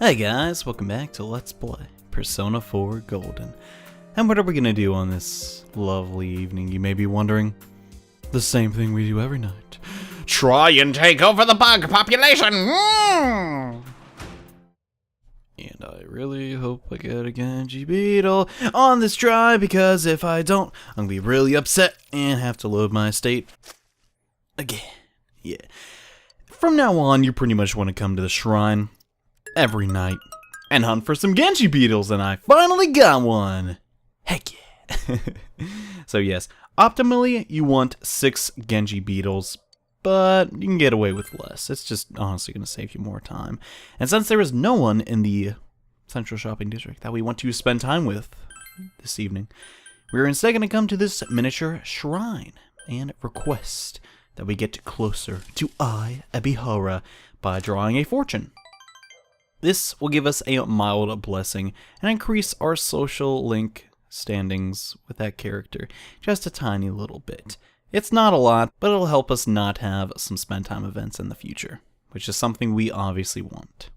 Hey guys, welcome back to Let's Play Persona 4 Golden. And what are we gonna do on this lovely evening, you may be wondering? The same thing we do every night. Try and take over the bug population! And I really hope I get a Genji Beetle on this try, because if I don't, I'm gonna be really upset and have to load my estate again. Yeah. From now on, you pretty much want to come to the shrine every night and hunt for some Genji Beetles, and I finally got one. Heck yeah. So yes, optimally you want 6 Genji Beetles, but you can get away with less. It's just honestly going to save you more time. And since there is no one in the central shopping district that we want to spend time with this evening, we're instead going to come to this miniature shrine and request that we get closer to Ebihara by drawing a fortune. This will give us a mild blessing and increase our social link standings with that character just a tiny little bit. It's not a lot, but it'll help us not have some spend time events in the future, which is something we obviously want.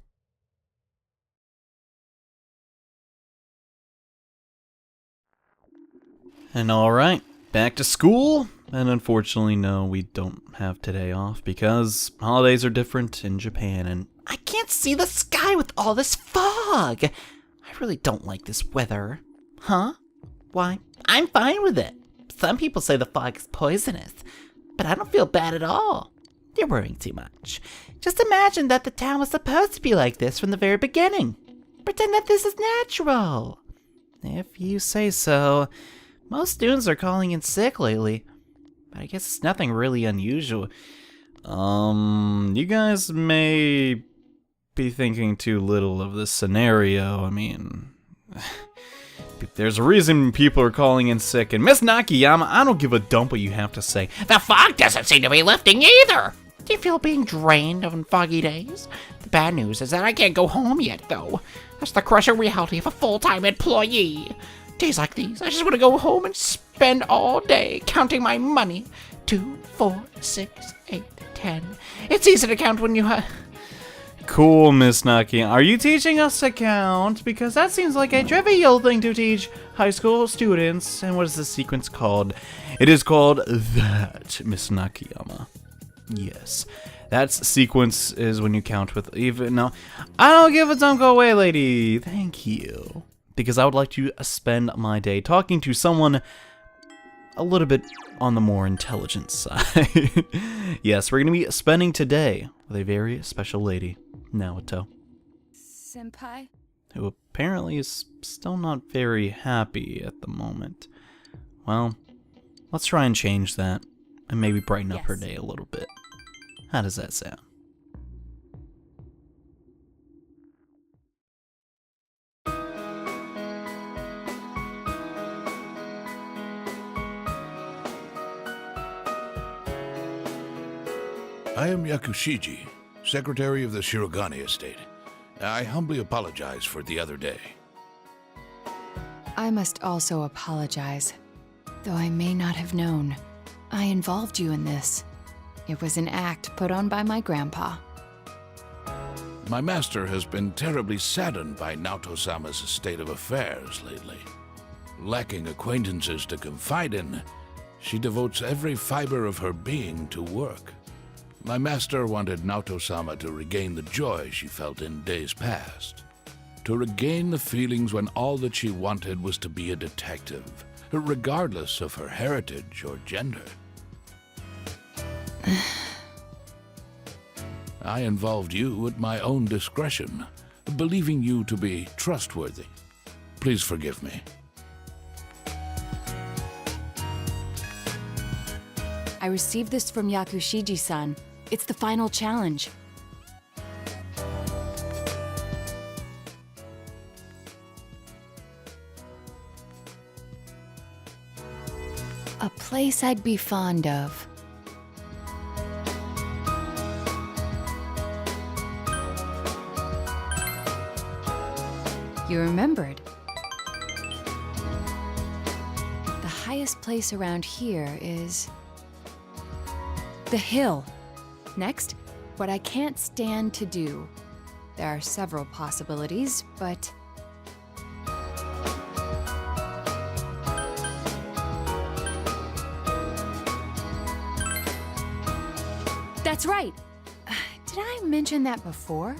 And alright, back to school. And unfortunately, no, we don't have today off because holidays are different in Japan, and I can't see the sky with all this fog. I really don't like this weather. Huh? Why, I'm fine with it. Some people say the fog is poisonous, but I don't feel bad at all. You're worrying too much. Just imagine that the town was supposed to be like this from the very beginning. Pretend that this is natural. If you say so. Most students are calling in sick lately, but I guess it's nothing really unusual. You guys may be thinking too little of this scenario. I mean, there's a reason people are calling in sick, and Miss Nakayama, I don't give a dump what you have to say. The fog doesn't seem to be lifting either! Do you feel being drained on foggy days? The bad news is that I can't go home yet, though. That's the crushing reality of a full-time employee. Days like these, I just want to go home and spend all day counting my money. 2, 4, 6, 8, 10. It's easy to count when you Cool, Miss Naki. Are you teaching us to count? Because that seems like a trivial thing to teach high school students. And what is this sequence called? It is called that, Miss Nakayama. Yes. That sequence is when you count with even... No, I don't give a don't go away, lady. Thank you. Because I would like to spend my day talking to someone a little bit on the more intelligent side. Yes, we're going to be spending today with a very special lady, Naoto. Senpai? Who apparently is still not very happy at the moment. Well, let's try and change that, and maybe brighten up her day a little bit. How does that sound? I am Yakushiji, Secretary of the Shirogane Estate. I humbly apologize for the other day. I must also apologize. Though I may not have known, I involved you in this. It was an act put on by my grandpa. My master has been terribly saddened by Naoto-sama's state of affairs lately. Lacking acquaintances to confide in, she devotes every fiber of her being to work. My master wanted Naoto-sama to regain the joy she felt in days past. To regain the feelings when all that she wanted was to be a detective, regardless of her heritage or gender. I involved you at my own discretion, believing you to be trustworthy. Please forgive me. I received this from Yakushiji-san. It's the final challenge. A place I'd be fond of. You remembered. The highest place around here is the hill. Next, what I can't stand to do. There are several possibilities, but... That's right! Did I mention that before?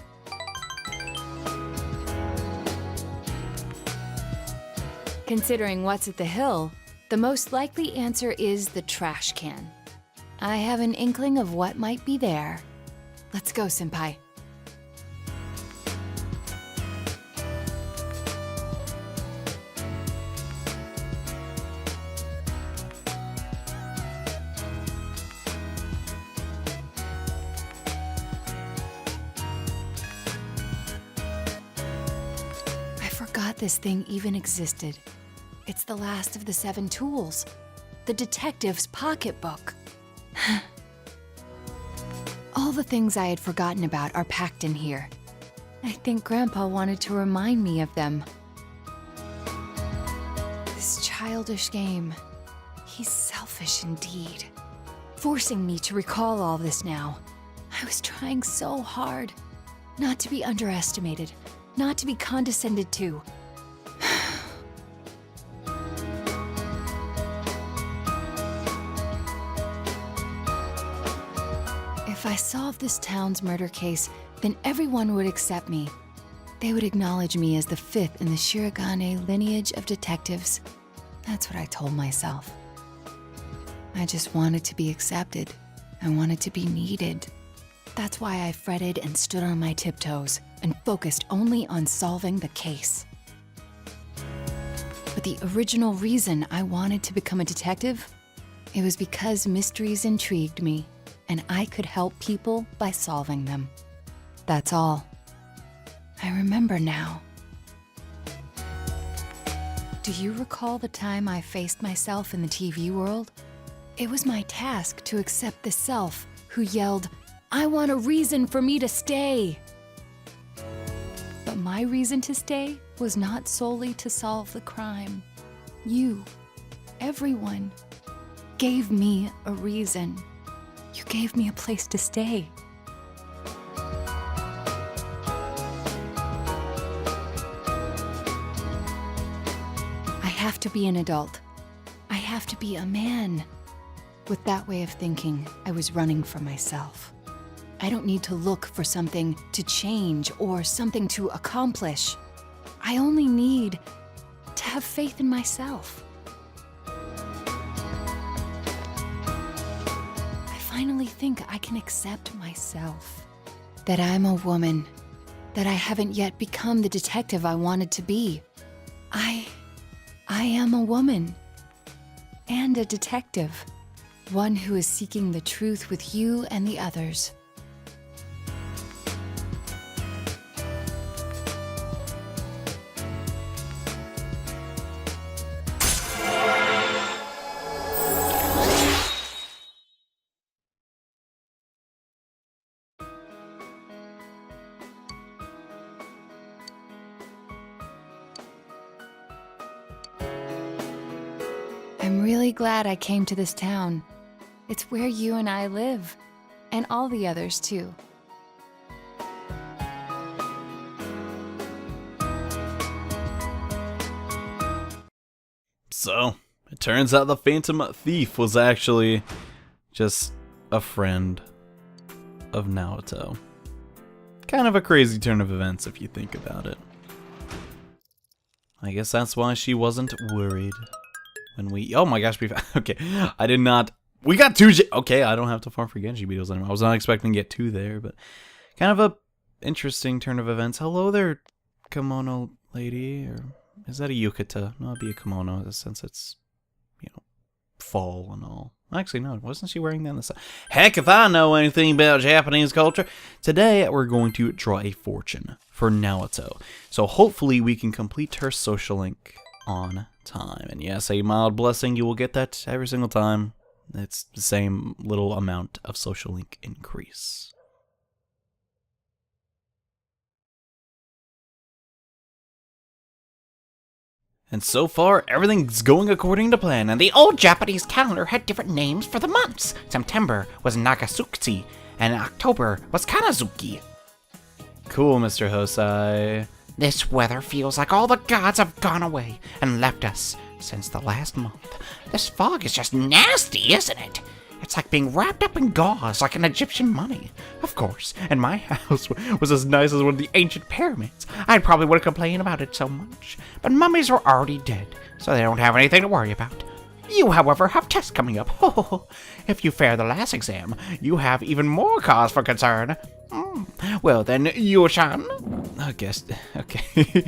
Considering what's at the hill, the most likely answer is the trash can. I have an inkling of what might be there. Let's go, Senpai. I forgot this thing even existed. It's the last of the 7 tools. The detective's pocketbook. All the things I had forgotten about are packed in here. I think Grandpa wanted to remind me of them. This childish game. He's selfish indeed. Forcing me to recall all this now. I was trying so hard. Not to be underestimated. Not to be condescended to. If I solved this town's murder case, then everyone would accept me. They would acknowledge me as the 5th in the Shirogane lineage of detectives. That's what I told myself. I just wanted to be accepted. I wanted to be needed. That's why I fretted and stood on my tiptoes and focused only on solving the case. But the original reason I wanted to become a detective, it was because mysteries intrigued me. And I could help people by solving them. That's all. I remember now. Do you recall the time I faced myself in the TV world? It was my task to accept the self who yelled, "I want a reason for me to stay." But my reason to stay was not solely to solve the crime. You, everyone, gave me a reason. You gave me a place to stay. I have to be an adult. I have to be a man. With that way of thinking, I was running from myself. I don't need to look for something to change or something to accomplish. I only need to have faith in myself. I finally think I can accept myself. That I'm a woman. That I haven't yet become the detective I wanted to be. I am a woman. And a detective. One who is seeking the truth with you and the others. I'm really glad I came to this town. It's where you and I live, and all the others too. So, it turns out the Phantom Thief was actually just a friend of Naoto. Kind of a crazy turn of events if you think about it. I guess that's why she wasn't worried. When we, oh my gosh, okay, I did not, we got 2, okay, I don't have to farm for Genji beetles anymore. I was not expecting to get 2 there, but kind of a interesting turn of events. Hello there, kimono lady, or is that a yukata? No, it'd be a kimono, since it's, you know, fall and all. Actually, no, wasn't she wearing that in the sun? Heck, if I know anything about Japanese culture. Today, we're going to draw a fortune for Naoto. So hopefully we can complete her social link on time. And yes, a mild blessing, you will get that every single time. It's the same little amount of social link increase. And so far, everything's going according to plan, and The old Japanese calendar had different names for the months. September was Nagasutsu, and October was Kanazuki. Cool, Mr. Hosai. This weather feels like all the gods have gone away and left us since the last month. This fog is just nasty, isn't it? It's like being wrapped up in gauze like an Egyptian mummy. Of course, and my house was as nice as one of the ancient pyramids. I probably wouldn't complain about it so much. But mummies were already dead, so they don't have anything to worry about. You, however, have tests coming up. If you fail the last exam, you have even more cause for concern. Well then, Yushan. I guess. Okay.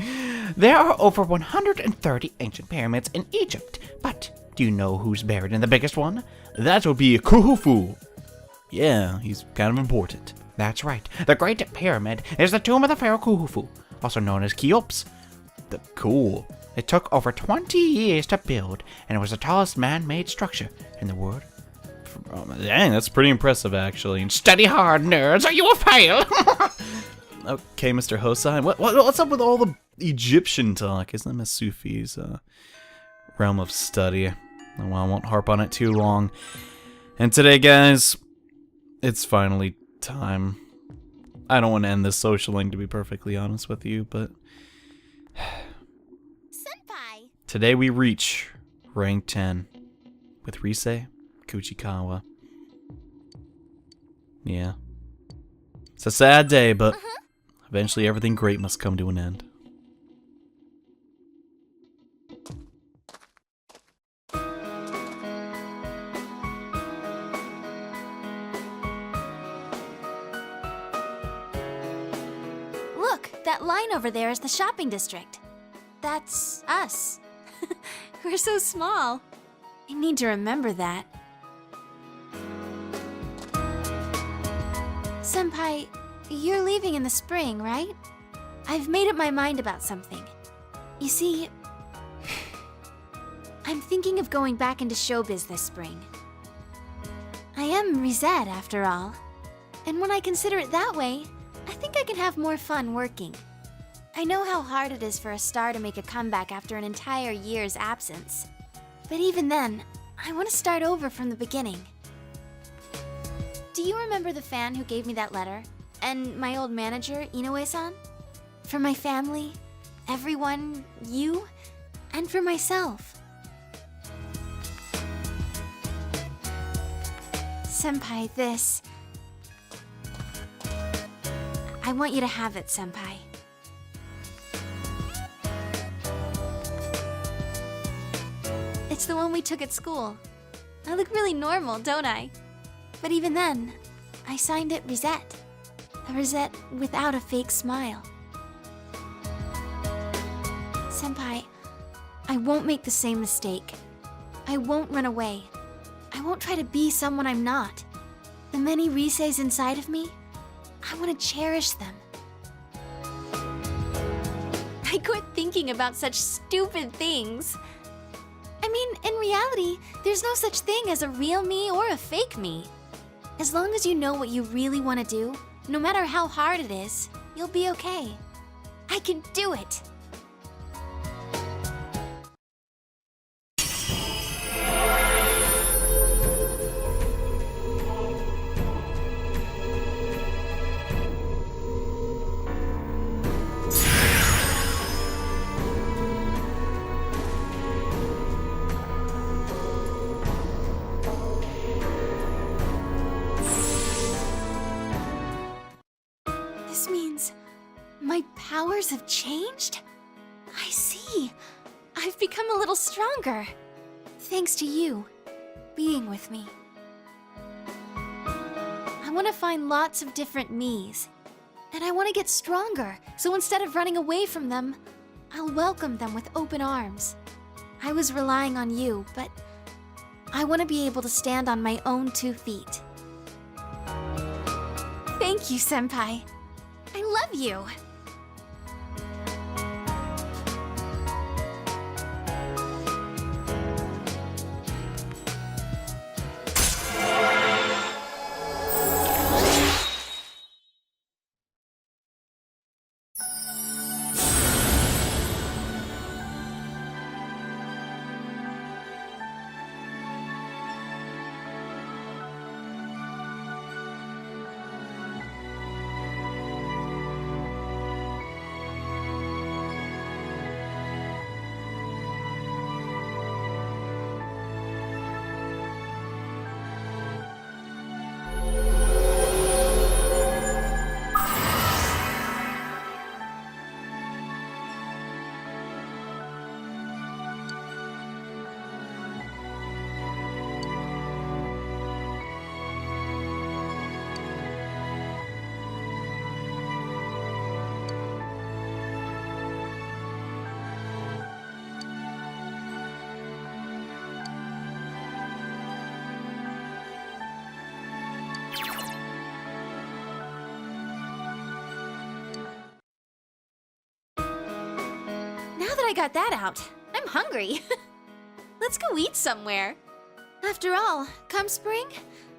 There are over 130 ancient pyramids in Egypt, but do you know who's buried in the biggest one? That would be Khufu. Yeah, he's kind of important. That's right. The Great Pyramid is the tomb of the pharaoh Khufu, also known as Cheops. Cool. It took over 20 years to build, and it was the tallest man-made structure in the world. Dang, that's pretty impressive, actually. Study hard, nerds, or you will fail! Okay, Mr. Hosai, what's up with all the Egyptian talk? Isn't that Miss Sufi's realm of study? Well, I won't harp on it too long. And today, guys, it's finally time. I don't want to end this socialing, to be perfectly honest with you, but Senpai! today we reach rank 10 with Rise Kuchikawa. Yeah. It's a sad day, but eventually everything great must come to an end. Look, that line over there is the shopping district. That's us. We're so small. I need to remember that. Senpai, you're leaving in the spring, right? I've made up my mind about something. You see, I'm thinking of going back into showbiz this spring. I am Rizette, after all. And when I consider it that way, I think I can have more fun working. I know how hard it is for a star to make a comeback after an entire year's absence. But even then, I want to start over from the beginning. Do you remember the fan who gave me that letter? And my old manager, Inoue-san? For my family, everyone, you, and for myself. Senpai, this... I want you to have it, Senpai. It's the one we took at school. I look really normal, don't I? But even then, I signed it Rizette. A Rizette without a fake smile. Senpai, I won't make the same mistake. I won't run away. I won't try to be someone I'm not. The many Riseis inside of me, I want to cherish them. I quit thinking about such stupid things. I mean, in reality, there's no such thing as a real me or a fake me. As long as you know what you really want to do, no matter how hard it is, you'll be okay. I can do it! This means my powers have changed? I see. I've become a little stronger. Thanks to you being with me. I want to find lots of different me's. And I want to get stronger, so instead of running away from them, I'll welcome them with open arms. I was relying on you, but I want to be able to stand on my own 2 feet. Thank you, Senpai. I love you! Now that I got that out, I'm hungry. Let's go eat somewhere. After all, come spring,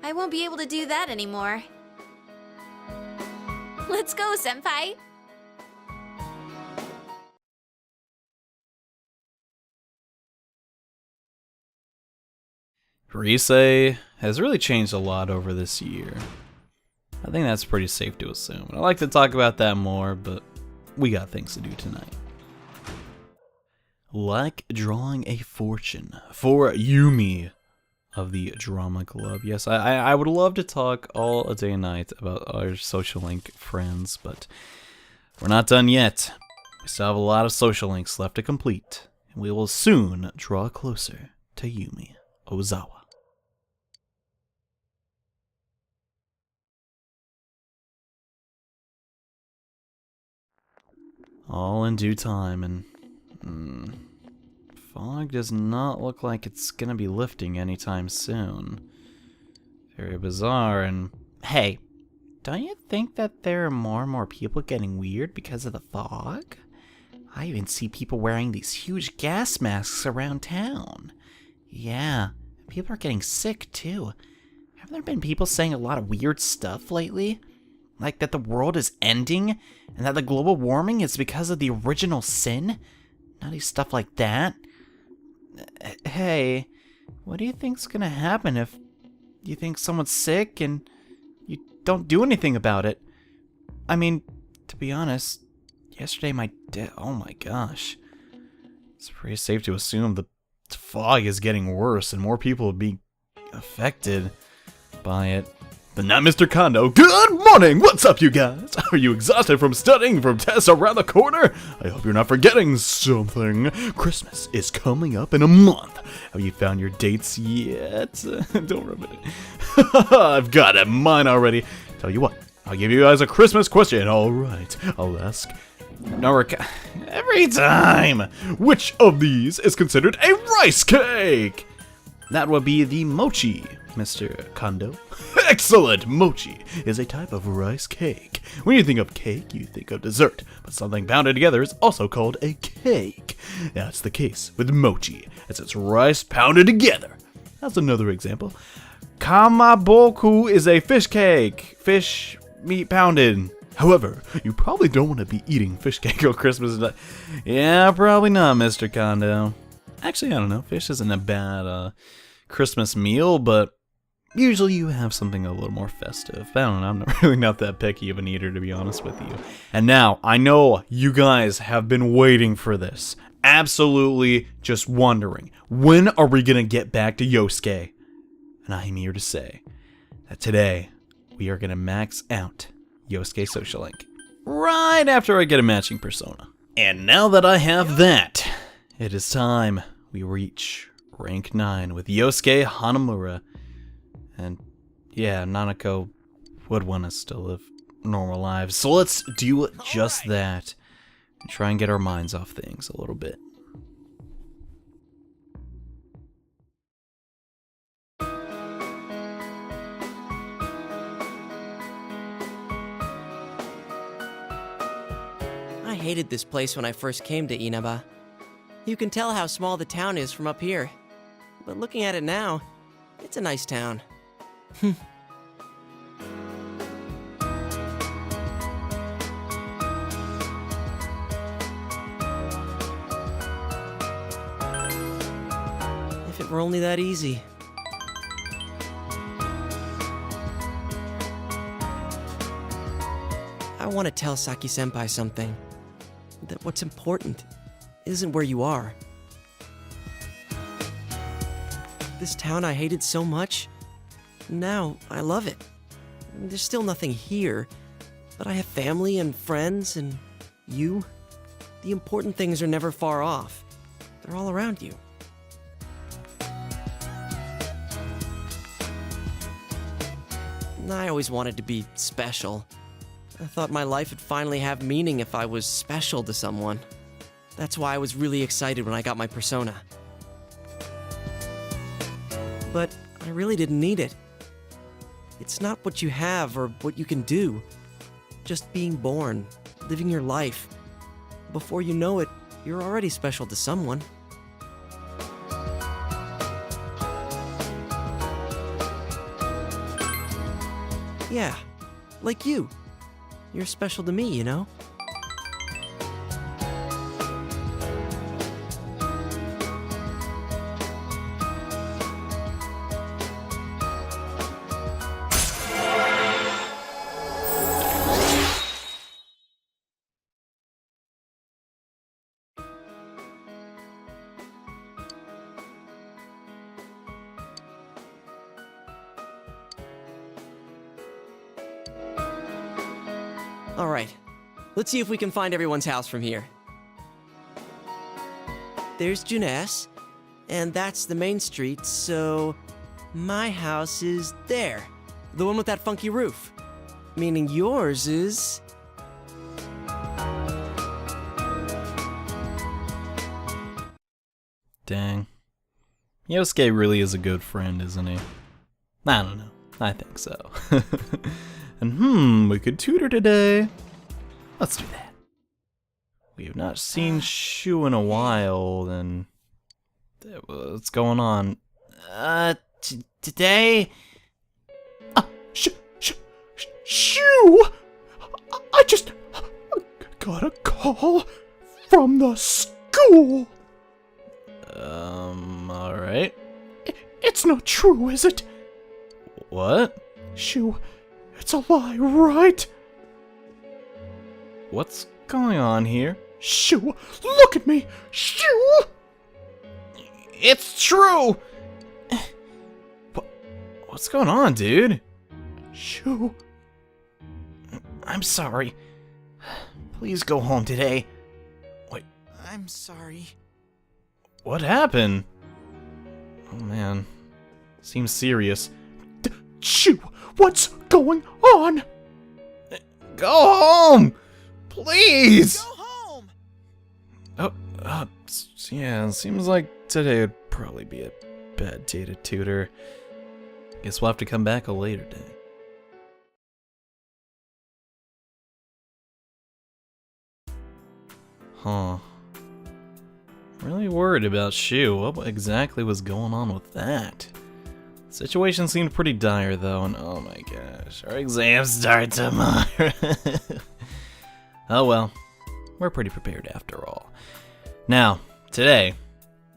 I won't be able to do that anymore. Let's go, senpai! Rise has really changed a lot over this year. I think that's pretty safe to assume. I'd like to talk about that more, but we got things to do tonight. Like drawing a fortune for Yumi of the Drama Club. Yes, I would love to talk all day and night about our social link friends, but we're not done yet. We still have a lot of social links left to complete, and we will soon draw closer to Yumi Ozawa. All in due time, and fog does not look like it's gonna be lifting anytime soon. Very bizarre. And hey, don't you think that there are more and more people getting weird because of the fog? I even see people wearing these huge gas masks around town. Yeah, people are getting sick too. Haven't there been people saying a lot of weird stuff lately? Like that the world is ending, and that the global warming is because of the original sin? Nutty stuff like that. Hey, what do you think's gonna happen if you think someone's sick and you don't do anything about it? I mean, to be honest, yesterday oh my gosh. It's pretty safe to assume the fog is getting worse and more people will be affected by it. But not Mr. Kondo. Good morning! What's up, you guys? Are you exhausted from studying for tests around the corner? I hope you're not forgetting something. Christmas is coming up in a month. Have you found your dates yet? Don't rub it. I've got mine already. Tell you what, I'll give you guys a Christmas question. Alright, I'll ask. Every time! Which of these is considered a rice cake? That would be the mochi, Mr. Kondo. Excellent! Mochi is a type of rice cake. When you think of cake, you think of dessert, but something pounded together is also called a cake. That's the case with mochi, as it's rice pounded together. That's another example. Kamaboku is a fish cake. Fish meat pounded. However, you probably don't want to be eating fish cake on Christmas. Yeah, probably not, Mr. Kondo. Actually, I don't know. Fish isn't a bad Christmas meal, but usually you have something a little more festive. I don't know, I'm really not that picky of an eater, to be honest with you. And now, I know you guys have been waiting for this. Absolutely just wondering, when are we gonna get back to Yosuke? And I'm here to say that today, we are gonna max out Yosuke Social Link. Right after I get a matching persona. And now that I have that, it is time we reach rank 9 with Yosuke Hanamura. And yeah, Nanako would want us to live normal lives. So let's do just that and try and get our minds off things a little bit. I hated this place when I first came to Inaba. You can tell how small the town is from up here. But looking at it now, it's a nice town. If it were only that easy. I want to tell Saki-senpai something. That what's important isn't where you are. This town I hated so much, now I love it. There's still nothing here, but I have family and friends and you. The important things are never far off. They're all around you. I always wanted to be special. I thought my life would finally have meaning if I was special to someone. That's why I was really excited when I got my persona. But I really didn't need it. It's not what you have or what you can do. Just being born, living your life. Before you know it, You're already special to someone. Yeah, like you. You're special to me, you know? Alright, let's see if we can find everyone's house from here. There's Juness, and that's the main street, so my house is there. The one with that funky roof. Meaning yours is... Dang. Yosuke really is a good friend, isn't he? I don't know. I think so. And we could tutor today. Let's do that. We have not seen Shu in a while, and what's going on? Today? Shoo! I just got a call from the school. Alright. It's not true, is it? What? Shoo, it's a lie, right? What's going on here? Shoo, look at me! Shoo! It's true! What's going on, dude? Shoo. I'm sorry. Please go home today. Wait, I'm sorry. what happened? Oh man. Seems serious. Shoo, what's going on? Go home! Please! Go home! Yeah, seems like today would probably be a bad day to tutor. Guess we'll have to come back a later day. Huh. Really worried about Shu. What exactly was going on with that? The situation seemed pretty dire though, and oh my gosh, our exams start tomorrow. Oh well, we're pretty prepared after all. Now, today,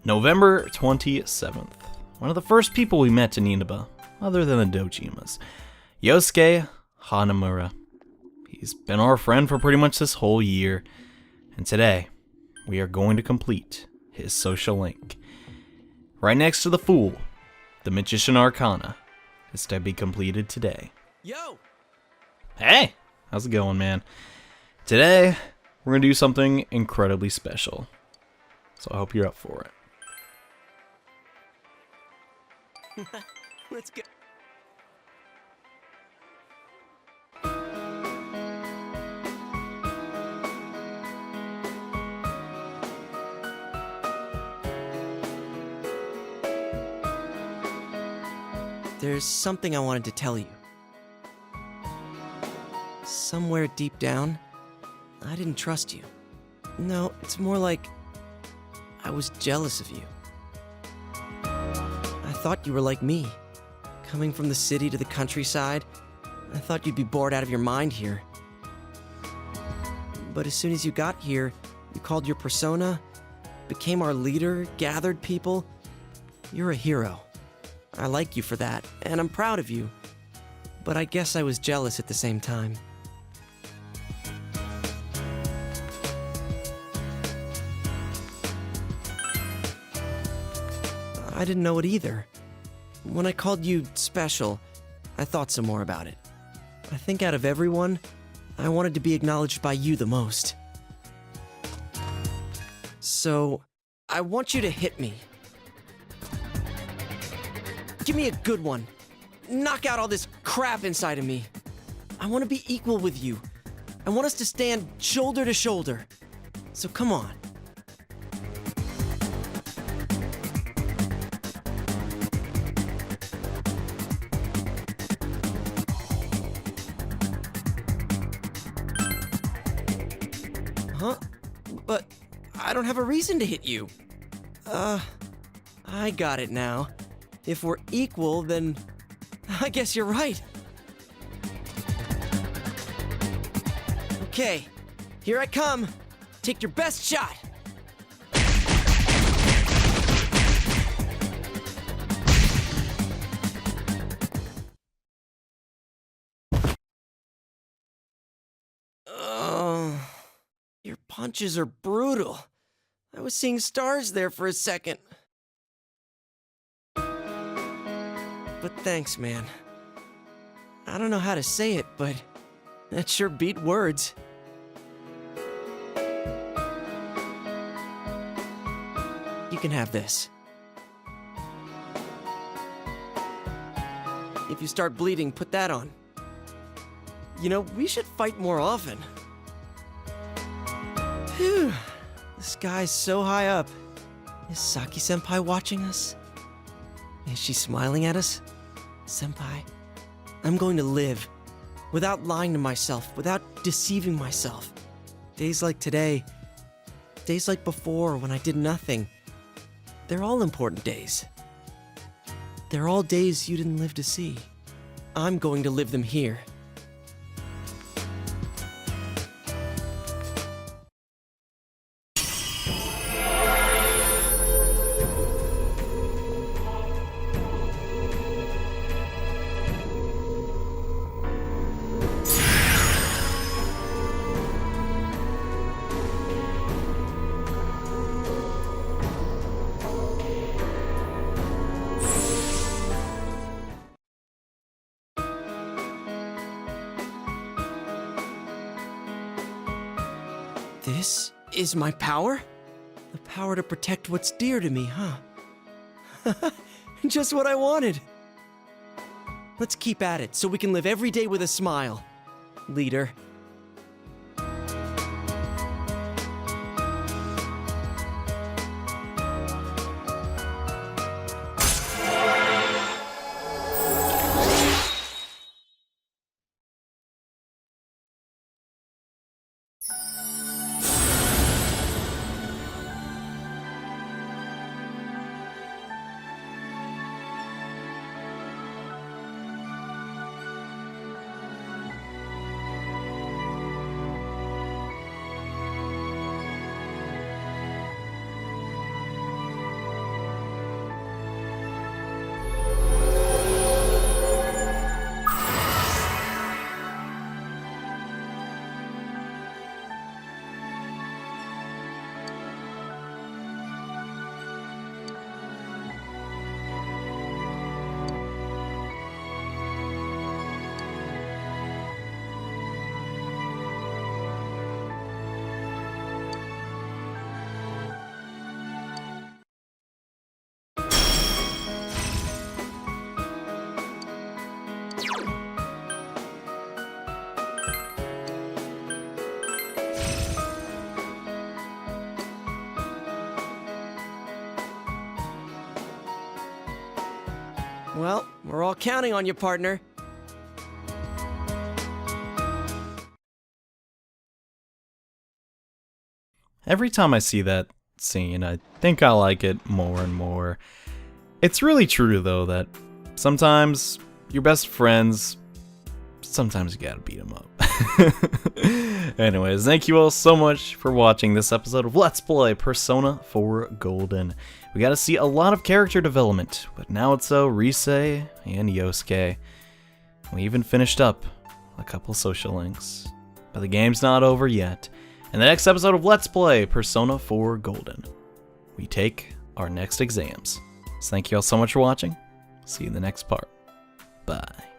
November 27th, one of the first people we met in Inaba, other than the Dojimas, Yosuke Hanamura. He's been our friend for pretty much this whole year, and today, we are going to complete his social link. Right next to the Fool, the Magician Arcana is to be completed today. Yo! Hey! How's it going, man? Today, we're going to do something incredibly special. So I hope you're up for it. Let's go. There's something I wanted to tell you. Somewhere deep down, I didn't trust you. No, it's more like I was jealous of you. I thought you were like me. Coming from the city to the countryside, I thought you'd be bored out of your mind here. But as soon as you got here, you called your persona, became our leader, gathered people. You're a hero. I like you for that, and I'm proud of you. But I guess I was jealous at the same time. I didn't know it either. When I called you special, I thought some more about it. I think out of everyone, I wanted to be acknowledged by you the most. So, I want you to hit me. Give me a good one. Knock out all this crap inside of me. I want to be equal with you. I want us to stand shoulder to shoulder. So come on. Huh? But I don't have a reason to hit you. I got it now. If we're equal, then I guess you're right. Okay, here I come. Take your best shot. Your punches are brutal. I was seeing stars there for a second. But thanks, man. I don't know how to say it, but that sure beat words. You can have this. If you start bleeding, put that on. You know, we should fight more often. Phew. The sky's so high up. Is Saki-senpai watching us? Is she smiling at us? Senpai, I'm going to live. Without lying to myself, without deceiving myself. Days like today, days like before when I did nothing, they're all important days. They're all days you didn't live to see. I'm going to live them here. This is my power? The power to protect what's dear to me, huh? Just what I wanted. Let's keep at it so we can live every day with a smile, leader. Well, we're all counting on you, partner. Every time I see that scene, I think I like it more and more. It's really true, though, that sometimes your best friends, sometimes you gotta beat them up. Anyways, thank you all so much for watching this episode of Let's Play Persona 4 Golden. We got to see a lot of character development, but now it's Rise and Yosuke. We even finished up a couple social links, but the game's not over yet. In the next episode of Let's Play Persona 4 Golden, we take our next exams. So thank you all so much for watching. See you in the next part. Bye.